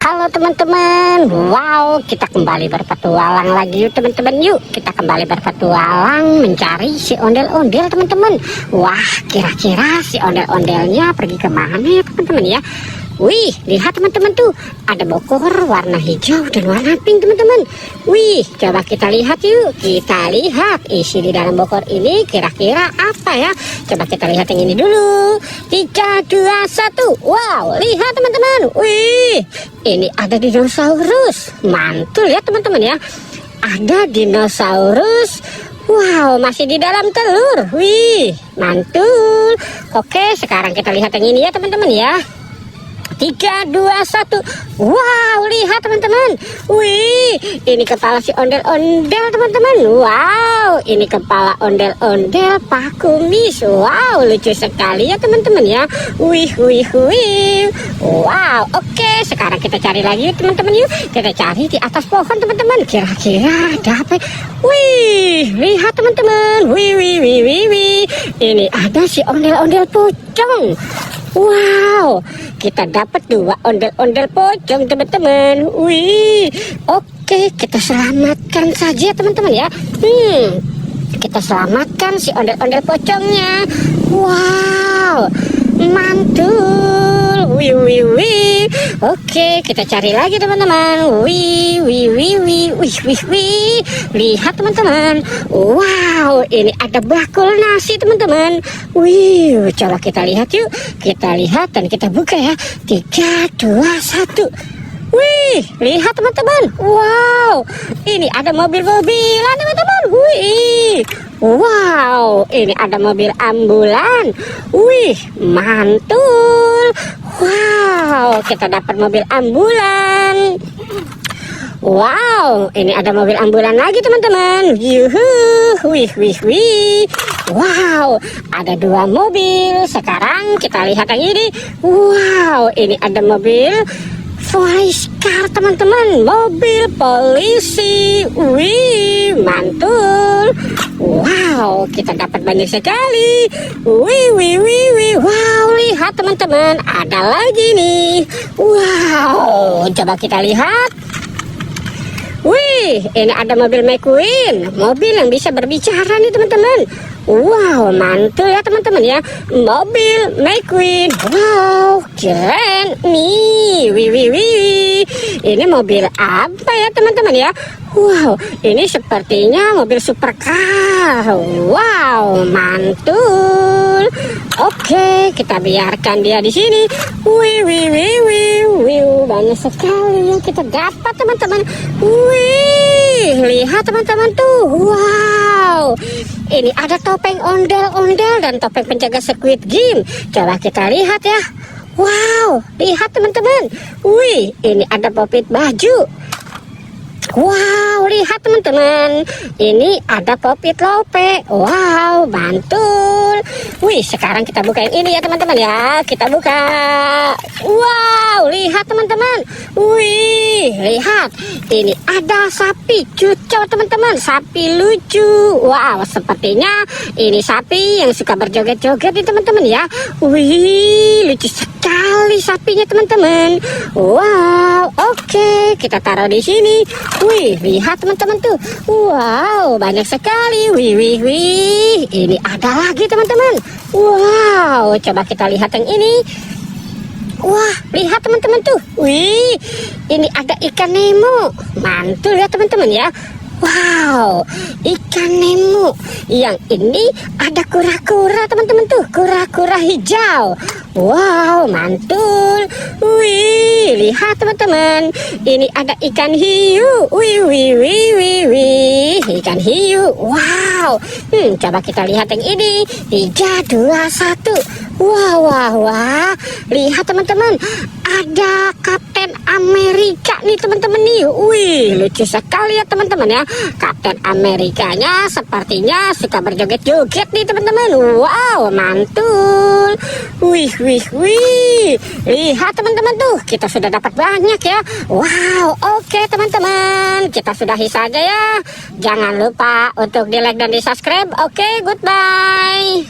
Halo teman-teman, wow, kita kembali berpetualang lagi yuk teman-teman. Yuk kita kembali berpetualang mencari si ondel-ondel teman-teman. Wah, kira-kira si ondel-ondelnya pergi kemana ya teman-teman ya? Wih, lihat teman-teman tuh, ada bokor warna hijau dan warna pink teman-teman. Wih, coba kita lihat yuk. Kita lihat isi di dalam bokor ini kira-kira apa ya. Coba kita lihat yang ini dulu. 3, 2, 1. Wow, lihat teman-teman. Wih, ini ada dinosaurus. Mantul ya teman-teman ya. Ada dinosaurus. Wow, masih di dalam telur. Wih, mantul. Oke, sekarang kita lihat yang ini ya teman-teman ya. 3, 2, 1. Wow, lihat teman-teman. Wih, ini kepala si ondel-ondel teman-teman. Wow, ini kepala ondel-ondel Pak Kumis. Wow, lucu sekali ya teman-teman ya. Wih, wih, wih. Wow, oke, sekarang kita cari lagi teman-teman yuk. Kita cari di atas pohon teman-teman. Kira-kira ada apa? Wih, lihat teman-teman. Wih, wih, wih, wih, wih. Ini ada si ondel-ondel pocong. Wow, kita dapat 2 ondel-ondel pocong teman-teman. Wih, oke, kita selamatkan saja teman-teman ya. Kita selamatkan si ondel-ondel pocongnya. Wow, mantul. Wih, wih, wih. Oke, kita cari lagi teman-teman. Wih, wih, wih, wih, wih, wih, wih. Lihat teman-teman. Wow, ini ada bakul nasi teman-teman. Wih, coba kita lihat yuk. Kita lihat dan kita buka ya. 3, 2, 1. Wih, lihat teman-teman. Wow, ini ada mobil-mobilan teman-teman. Wih, wow, ini ada mobil ambulan. Wih, mantul. Wow, kita dapat mobil ambulan. Wow, ini ada mobil ambulan lagi teman-teman. Yuhu, wih, wih, wih. Wow, ada 2 mobil. Sekarang kita lihat yang ini. Wow, ini ada mobil police car teman-teman, mobil polisi. Wih, mantul. Wow, kita dapat banyak sekali. Wih, wih, wih, wih. Wow, lihat teman-teman, ada lagi nih. Wow, coba kita lihat. Wih, ini ada mobil McQueen, mobil yang bisa berbicara nih teman-teman. Wow, mantul ya teman-teman ya, mobil McQueen. Wow, keren nih. Wih, wih, wih. Ini mobil apa ya teman-teman ya? Wow, ini sepertinya mobil supercar. Wow, mantul. Oke, kita biarkan dia di sini. Wih, wih, wih, wih, wih. Banyak sekali yang kita dapat teman-teman. Wih, lihat teman-teman tuh. Wow, ini ada topeng ondel-ondel dan topeng penjaga Squid Game. Coba kita lihat ya. Wow, lihat teman-teman. Wih, ini ada popit baju. Wow, lihat teman-teman, ini ada popit lope. Wow, mantul. Wih, sekarang kita buka yang ini ya teman-teman ya. Kita buka. Wow, lihat teman-teman. Wih, lihat. Ini ada sapi cucok teman-teman. Sapi lucu. Wow, sepertinya ini sapi yang suka berjoget-joget nih teman-teman ya. Wih, lucu sekali sapinya teman-teman. Wow, oke, kita taruh di sini. Wih, lihat teman-teman tuh. Wow, banyak sekali. Wih, wih, wih. Ini ada lagi teman-teman. Wow, coba kita lihat yang ini. Wah, lihat teman-teman tuh. Wih, ini ada ikan Nemo. Mantul ya teman-teman ya. Wow, ikan Nemo. Yang ini ada kura-kura teman-teman tuh. Kura-kura hijau. Wow, mantul. Wih, lihat teman-teman. Ini ada ikan hiu. Wih, wih, wih, wih, wih. Ikan hiu. Wow. Coba kita lihat yang ini. 3, 2, 1. Wah, wah, wah. Lihat teman-teman. Ada Kapten Amerika nih teman-teman nih. Wih, lucu sekali ya teman-teman ya. Kapten Amerikanya sepertinya suka berjoget-joget nih teman-teman. Wow, mantul. Wih, wih, wih. Lihat teman-teman tuh, kita sudah dapat banyak ya. Wow, oke teman-teman, kita sudahi saja ya. Jangan lupa untuk di like dan di subscribe. Oke, goodbye.